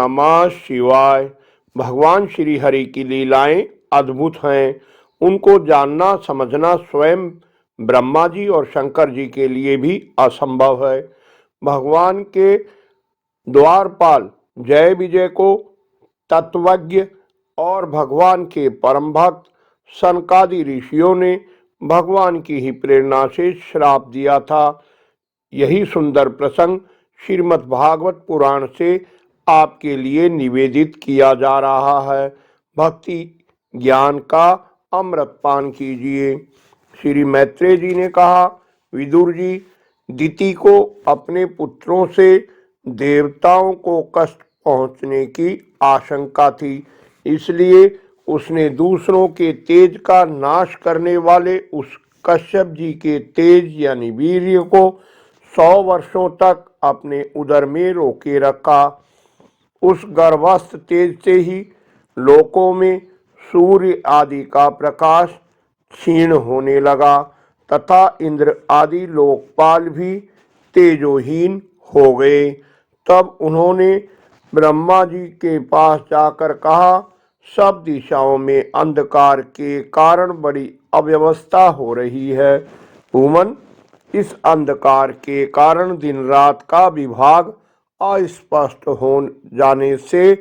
नमः शिवाय। भगवान श्री हरि की लीलाएं अद्भुत हैं। उनको जानना समझना स्वयं ब्रह्मा जी और शंकर जी के लिए भी असंभव है। भगवान के द्वारपाल जय विजय को तत्वज्ञ और भगवान के परम भक्त सनकादि ऋषियों ने भगवान की ही प्रेरणा से श्राप दिया था। यही सुंदर प्रसंग श्रीमद् भागवत पुराण से आपके लिए निवेदित किया जा रहा है। भक्ति ज्ञान का अमृत पान कीजिए। श्री मैत्रेय जी ने कहा, विदुर जी, दिति को अपने पुत्रों से देवताओं को कष्ट पहुंचने की आशंका थी, इसलिए उसने दूसरों के तेज का नाश करने वाले उस कश्यप जी के तेज यानी वीर्य को 100 वर्षों तक अपने उदर में रोके रखा। उस गर्भस्थ तेज से ही लोकों में सूर्य आदि का प्रकाश क्षीण होने लगा तथा इंद्र आदि लोकपाल भी तेजोहीन हो गए। तब उन्होंने ब्रह्मा जी के पास जाकर कहा, सब दिशाओं में अंधकार के कारण बड़ी अव्यवस्था हो रही है। भूमन, इस अंधकार के कारण दिन रात का विभाग अस्पष्ट हो जाने से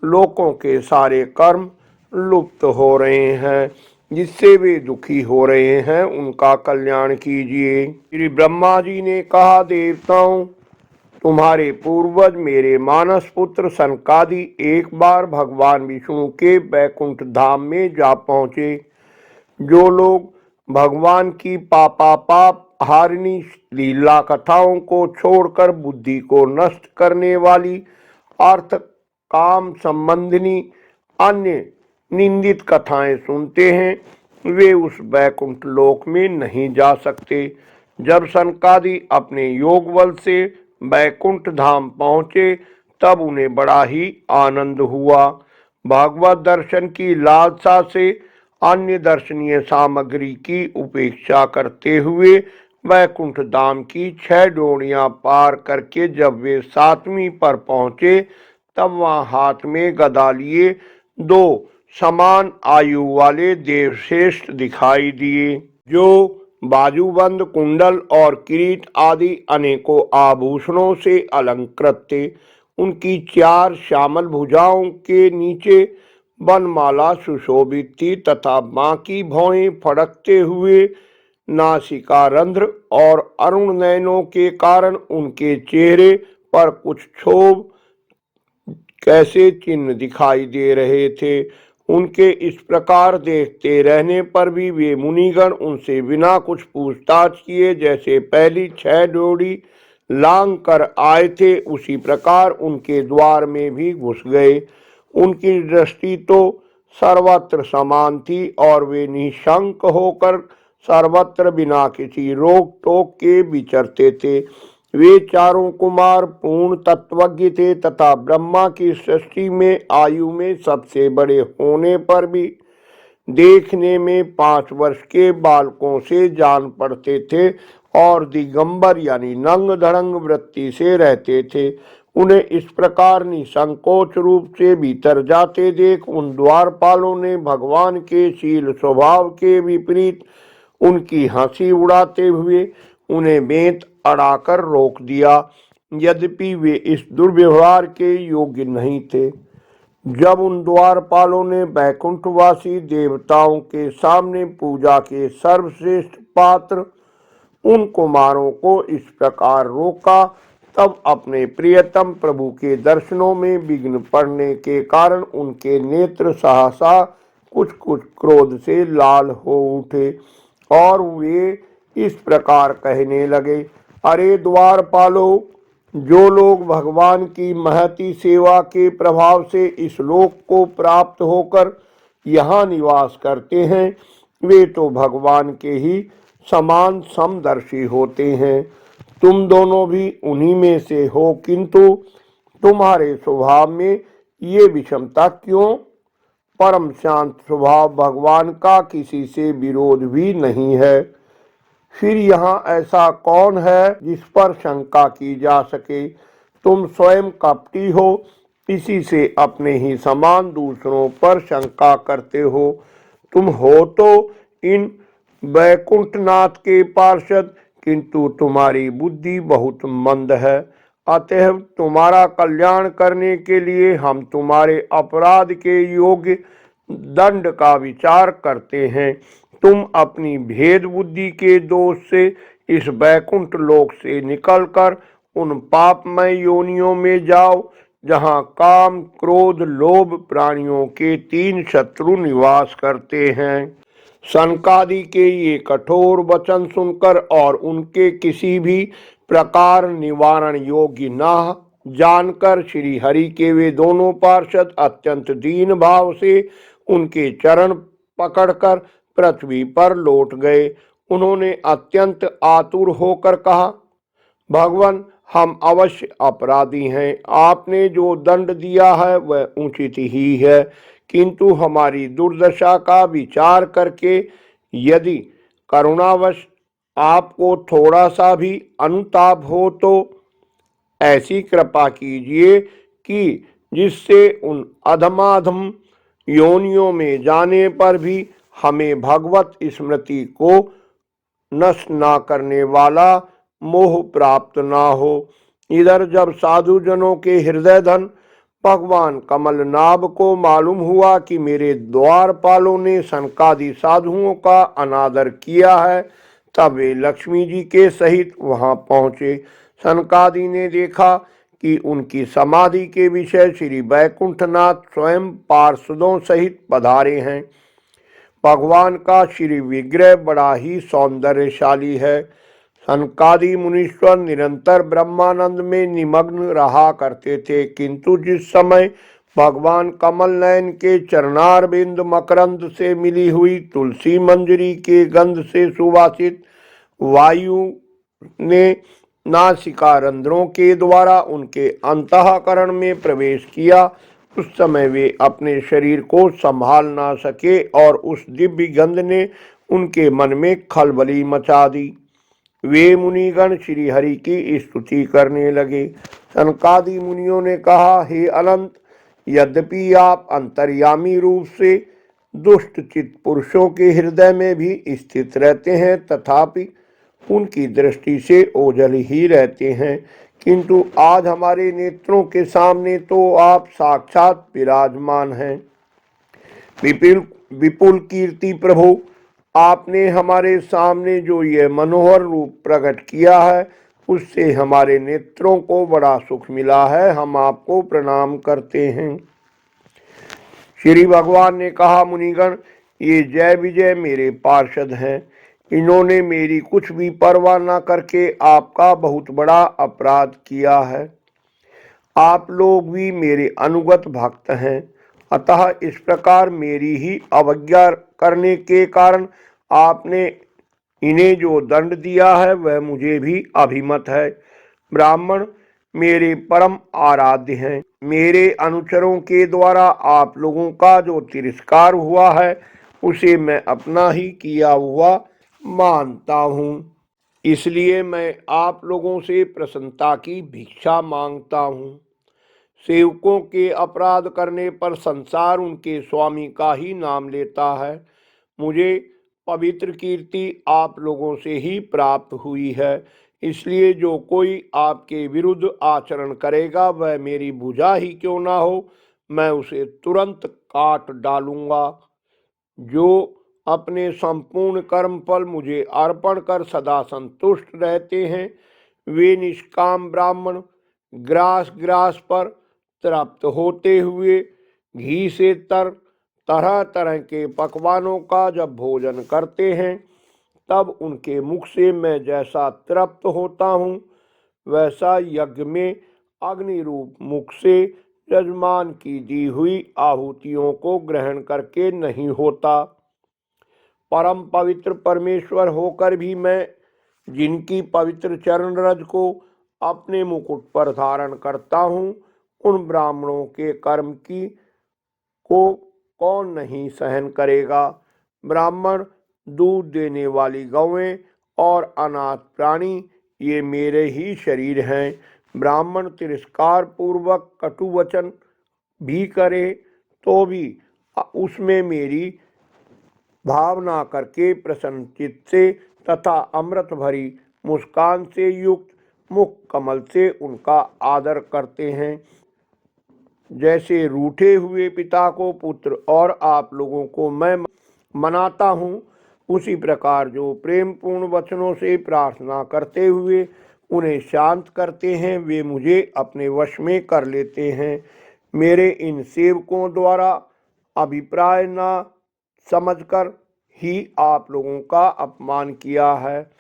लोगों के सारे कर्म लुप्त हो रहे हैं, जिससे वे दुखी हो रहे हैं, उनका कल्याण कीजिए। श्री ब्रह्मा जी ने कहा, देवताओं, तुम्हारे पूर्वज मेरे मानस पुत्र सनकादि एक बार भगवान विष्णु के वैकुंठ धाम में जा पहुँचे। जो लोग भगवान की पाप हारिणी लीला कथाओं को छोड़कर बुद्धि को नष्ट करने वाली अर्थ काम संबंधिनी अन्य निंदित कथाएं सुनते हैं, वे उस वैकुंठ लोक में नहीं जा सकते। जब सनकादि अपने योग बल से वैकुंठ धाम पहुँचे तब उन्हें बड़ा ही आनंद हुआ। भगवत दर्शन की लालसा से अन्य दर्शनीय सामग्री की उपेक्षा करते हुए वैकुंठ धाम की 6 डोरियां पार करके जब वे 7वीं पर पहुंचे तब वहां हाथ में गदा लिए 2 समान आयु वाले देवश्रेष्ठ दिखाई दिए, जो बाजूबंद कुंडल और किरीट आदि अनेकों आभूषणों से अलंकृत थे। उनकी 4 श्यामल भुजाओं के नीचे वनमाला सुशोभित थी तथा बाकी भौहें फड़कते हुए नासिका रंध्र और अरुण नयनों के कारण उनके चेहरे पर कुछ क्षोभ कैसे चिन्ह दिखाई दे रहे थे। उनके इस प्रकार देखते रहने पर भी वे मुनिगण उनसे बिना कुछ पूछताछ किए जैसे पहली 6 डोरी लांग कर आए थे, उसी प्रकार उनके द्वार में भी घुस गए। उनकी दृष्टि तो सर्वत्र समान थी और वे निशंक होकर सर्वत्र बिना किसी रोक टोक के विचरते थे। वे चारों कुमार पूर्ण तत्वज्ञ थे तथा ब्रह्मा की सृष्टि में आयु में सबसे बड़े होने पर भी देखने में 5 वर्ष के बालकों से जान पड़ते थे और दिगंबर यानी नंग धड़ंग वृत्ति से रहते थे। उन्हें इस प्रकार निसंकोच रूप से भीतर जाते देख उन द्वारपालों ने भगवान के शील स्वभाव के विपरीत उनकी हंसी उड़ाते हुए उन्हें बेंत अड़ाकर रोक दिया, यद्यपि वे इस दुर्व्यवहार के योग्य नहीं थे। जब उन द्वारपालों ने वैकुंठवासी देवताओं के सामने पूजा के सर्वश्रेष्ठ पात्र उन कुमारों को इस प्रकार रोका, तब अपने प्रियतम प्रभु के दर्शनों में विघ्न पड़ने के कारण उनके नेत्र सहसा कुछ कुछ क्रोध से लाल हो उठे और वे इस प्रकार कहने लगे, अरे द्वारपालों, जो लोग भगवान की महती सेवा के प्रभाव से इस लोक को प्राप्त होकर यहाँ निवास करते हैं, वे तो भगवान के ही समान समदर्शी होते हैं। तुम दोनों भी उन्हीं में से हो, किंतु तुम्हारे स्वभाव में ये विषमता क्यों? परम शांत स्वभाव भगवान का किसी से विरोध भी नहीं है। फिर यहाँ ऐसा कौन है जिस पर शंका की जा सके? तुम स्वयं कपटी हो इसी से अपने ही समान दूसरों पर शंका करते हो। तुम हो तो इन वैकुंठनाथ के पार्षद, किंतु तुम्हारी बुद्धि बहुत मंद है। अतएव तुम्हारा कल्याण करने के लिए हम तुम्हारे अपराध के योग्य दंड का विचार करते हैं। तुम अपनी भेद बुद्धि के दोष से इस वैकुंठ लोक से निकलकर उन पापमय योनियों में जाओ, जहाँ काम, क्रोध, लोभ प्राणियों के तीन शत्रु निवास करते हैं। सनकादि के ये कठोर वचन सुनकर और उनके किसी भी प्रकार निवारण योग्य न जानकर श्री हरि के वे दोनों पार्षद अत्यंत दीन भाव से उनके चरण पकड़कर पृथ्वी पर लौट गए। उन्होंने अत्यंत आतुर होकर कहा, भगवान, हम अवश्य अपराधी हैं। आपने जो दंड दिया है वह उचित ही है, किंतु हमारी दुर्दशा का विचार करके यदि करुणावश आपको थोड़ा सा भी अनुताप हो तो ऐसी कृपा कीजिए कि जिससे उन अधमाधम योनियों में जाने पर भी हमें भगवत स्मृति को नष्ट ना करने वाला मोह प्राप्त ना हो। इधर जब साधु जनों के हृदय धन भगवान कमलनाभ को मालूम हुआ कि मेरे द्वारपालों ने सनकादि साधुओं का अनादर किया है, तब वे लक्ष्मी जी के सहित वहां पहुंचे। सनकादि ने देखा कि उनकी समाधि के विषय श्री वैकुंठनाथ स्वयं पार्षदों सहित पधारे हैं। भगवान का श्री विग्रह बड़ा ही सौंदर्यशाली है। सनकादि मुनीश्वर निरंतर ब्रह्मानंद में निमग्न रहा करते थे, किंतु जिस समय भगवान कमल नयन के चरणारविंद मकरंद से मिली हुई तुलसी मंजरी के गंध से सुवासित वायु ने नासिका रंध्रों के द्वारा उनके अंतःकरण में प्रवेश किया, उस समय वे अपने शरीर को संभाल ना सके और उस दिव्य गंध ने उनके मन में खलबली मचा दी। वे मुनिगण श्री हरि की स्तुति करने लगे। सनकादि मुनियों ने कहा, हे अनंत, यद्यपि आप अंतर्यामी रूप से दुष्ट चित्त पुरुषों के हृदय में भी स्थित रहते हैं, तथापि उनकी दृष्टि से ओझल ही रहते हैं, किंतु आज हमारे नेत्रों के सामने तो आप साक्षात विराजमान हैं। विपुल विपुल कीर्ति प्रभु, आपने हमारे सामने जो यह मनोहर रूप प्रकट किया है, उससे हमारे नेत्रों को बड़ा सुख मिला है। हम आपको प्रणाम करते हैं। श्री भगवान ने कहा, मुनिगण, ये जय विजय मेरे पार्षद हैं। इन्होंने मेरी कुछ भी परवाह न करके आपका बहुत बड़ा अपराध किया है। आप लोग भी मेरे अनुगत भक्त हैं, अतः इस प्रकार मेरी ही अवज्ञा करने के कारण आपने इन्हें जो दंड दिया है वह मुझे भी अभिमत है। ब्राह्मण मेरे परम आराध्य हैं। मेरे अनुचरों के द्वारा आप लोगों का जो तिरस्कार हुआ है उसे मैं अपना ही किया हुआ मानता हूँ। इसलिए मैं आप लोगों से प्रसन्नता की भिक्षा मांगता हूँ। सेवकों के अपराध करने पर संसार उनके स्वामी का ही नाम लेता है। मुझे पवित्र कीर्ति आप लोगों से ही प्राप्त हुई है, इसलिए जो कोई आपके विरुद्ध आचरण करेगा वह मेरी भुजा ही क्यों ना हो, मैं उसे तुरंत काट डालूंगा। जो अपने संपूर्ण कर्म फल मुझे अर्पण कर सदा संतुष्ट रहते हैं, वे निष्काम ब्राह्मण ग्रास ग्रास पर तृप्त होते हुए घी से तरह तरह के पकवानों का जब भोजन करते हैं, तब उनके मुख से मैं जैसा तृप्त होता हूँ, वैसा यज्ञ में अग्नि रूप मुख से यजमान की दी हुई आहुतियों को ग्रहण करके नहीं होता। परम पवित्र परमेश्वर होकर भी मैं जिनकी पवित्र चरण रज को अपने मुकुट पर धारण करता हूँ, उन ब्राह्मणों के कर्म की को कौन नहीं सहन करेगा। ब्राह्मण, दूध देने वाली गौएं और अनाथ प्राणी ये मेरे ही शरीर हैं। ब्राह्मण तिरस्कार पूर्वक कटु वचन भी करे तो भी उसमें मेरी भावना करके प्रसन्नचित्त से तथा अमृत भरी मुस्कान से युक्त मुख कमल से उनका आदर करते हैं। जैसे रूठे हुए पिता को पुत्र और आप लोगों को मैं मनाता हूँ, उसी प्रकार जो प्रेम पूर्ण वचनों से प्रार्थना करते हुए उन्हें शांत करते हैं, वे मुझे अपने वश में कर लेते हैं। मेरे इन सेवकों द्वारा अभिप्राय न समझकर ही आप लोगों का अपमान किया है,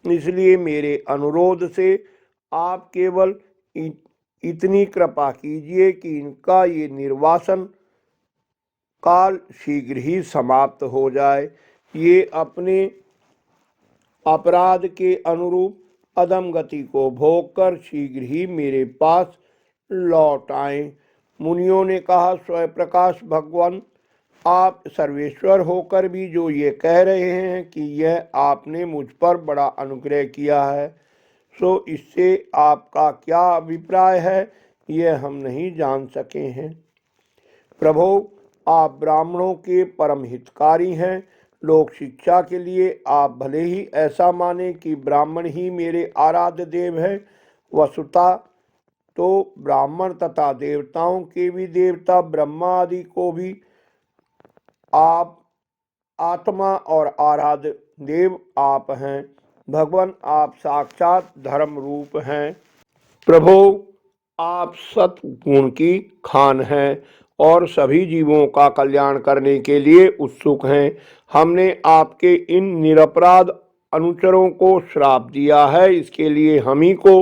इसलिए मेरे अनुरोध से आप केवल इतनी कृपा कीजिए कि इनका ये निर्वासन काल शीघ्र ही समाप्त हो जाए। ये अपने अपराध के अनुरूप अधम गति को भोग कर शीघ्र ही मेरे पास लौट आएं। मुनियों ने कहा, स्वयं प्रकाश भगवान, आप सर्वेश्वर होकर भी जो ये कह रहे हैं कि यह आपने मुझ पर बड़ा अनुग्रह किया है, सो इससे आपका क्या अभिप्राय है, यह हम नहीं जान सके हैं। प्रभु, आप ब्राह्मणों के परम हितकारी हैं। लोक शिक्षा के लिए आप भले ही ऐसा माने कि ब्राह्मण ही मेरे आराध्य देव है, वस्तुतः तो ब्राह्मण तथा देवताओं के भी देवता ब्रह्मा आदि को भी आप आत्मा और आराध्य देव आप हैं। भगवान, आप साक्षात धर्म रूप हैं। प्रभु, आप सतगुण की खान हैं और सभी जीवों का कल्याण करने के लिए उत्सुक हैं। हमने आपके इन निरपराध अनुचरों को श्राप दिया है, इसके लिए हम ही को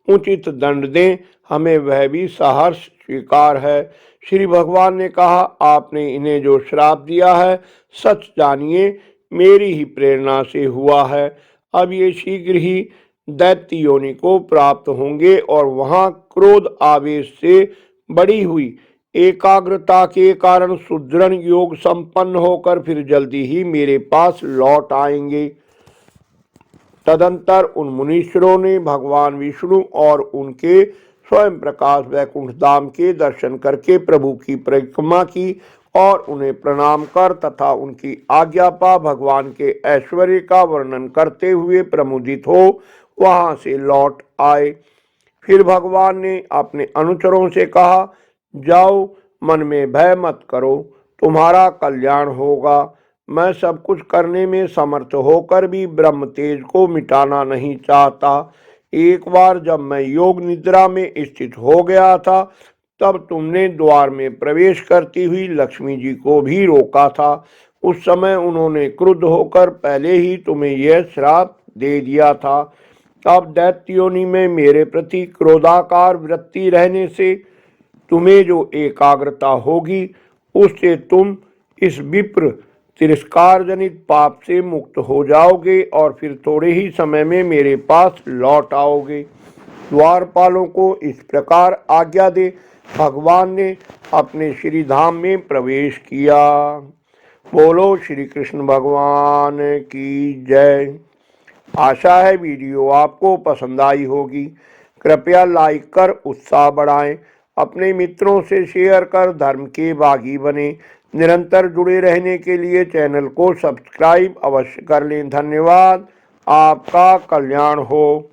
उचित दंड दें, हमें वह भी सहर्ष स्वीकार है। श्री भगवान ने कहा, आपने इन्हें जो श्राप दिया है, सच जानिए मेरी ही प्रेरणा से हुआ है। अब ये शीघ्र ही दैत्य योनि को प्राप्त होंगे और वहां क्रोध आवेश से बढ़ी हुई एकाग्रता के कारण सुदृढ़ योग संपन्न होकर फिर जल्दी ही मेरे पास लौट आएंगे। तदंतर उन मुनीश्वरों ने भगवान विष्णु और उनके स्वयं प्रकाश वैकुंठ धाम के दर्शन करके प्रभु की परिक्रमा की और उन्हें प्रणाम कर तथा उनकी आज्ञा पा भगवान के ऐश्वर्य का वर्णन करते हुए प्रमुदित हो वहां से लौट आए। फिर भगवान ने अपने अनुचरों से कहा, जाओ, मन में भय मत करो, तुम्हारा कल्याण होगा। मैं सब कुछ करने में समर्थ होकर भी ब्रह्म तेज को मिटाना नहीं चाहता। एक बार जब मैं योग निद्रा में स्थित हो गया था, तब तुमने द्वार में प्रवेश करती हुई लक्ष्मी जी को भी रोका था। उस समय उन्होंने क्रुद्ध होकर पहले ही तुम्हें यह श्राप दे दिया था। अब दैत्य योनि में मेरे प्रति क्रोधाकार वृत्ति रहने से तुम्हें जो एकाग्रता होगी, उससे तुम इस विप्र तिरस्कार जनित पाप से मुक्त हो जाओगे और फिर थोड़े ही समय में मेरे पास लौट आओगे। द्वारपालों को इस प्रकार आज्ञा दे भगवान ने अपने श्री धाम में प्रवेश किया। बोलो श्री कृष्ण भगवान की जय। आशा है वीडियो आपको पसंद आई होगी। कृपया लाइक कर उत्साह बढ़ाएं, अपने मित्रों से शेयर कर धर्म के बागी बने। निरंतर जुड़े रहने के लिए चैनल को सब्सक्राइब अवश्य कर लें। धन्यवाद। आपका कल्याण हो।